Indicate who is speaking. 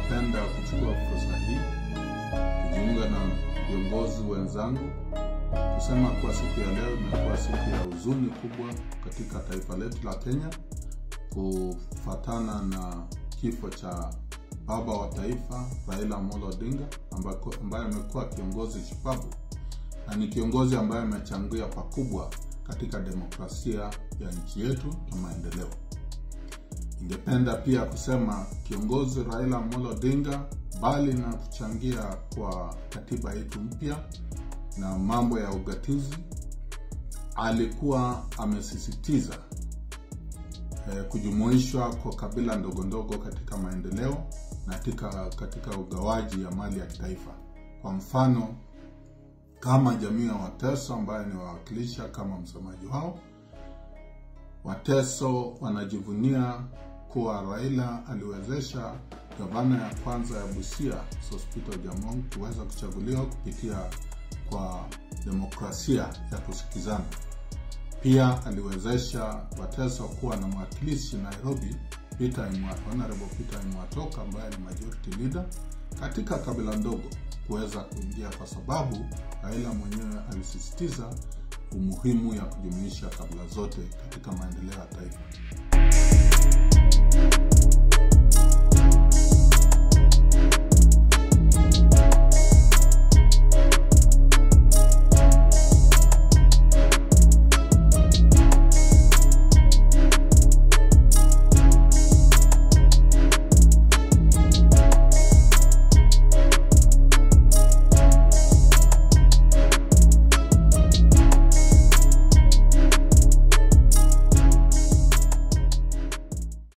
Speaker 1: ningependa kuchukua fursa hii kujiunga na viongozi wenzangu kusema kwa siku ya leo imekuwa siku ya huzuni kubwa katika taifa letu la Kenya kufuatana kifo cha baba wa taifa Raila Amolo Odinga ambaye amekuwa kiongozi shupavu na ni kiongozi ambaye amechangia pakubwa katika demokrasia ya nchi yetu na maendeleo. Ningependa pia kusema kiongozi Raila Amolo Odinga bali na kuchangia kwa katiba yetu mpya na mambo ya ugatuzi, alikuwa amesisitiza kujumuishwa kwa kabila ndogo katika maendeleo na katika ugawaji ya mali ya kitaifa. Kwa mfano kama jamii ya Wateso ambayo ni wawakilisha kama msemaji wao, Wateso wanajivunia kuwa Raila aliwezesha gavana ya kwanza ya Busia Sospeter Ojaamong kuweza kuchaguliwa kupitia kwa demokrasia ya kusikizana. Pia aliwezesha Wateso kuwa na mwakilishi Nairobi, Honorable Peter Imwatoka ambaye ni majority leader katika kabila ndogo kuweza kuingia, kwa sababu Raila mwenyewe alisisitiza umuhimu ya kujumuisha kabila zote katika maendeleo ya taifa.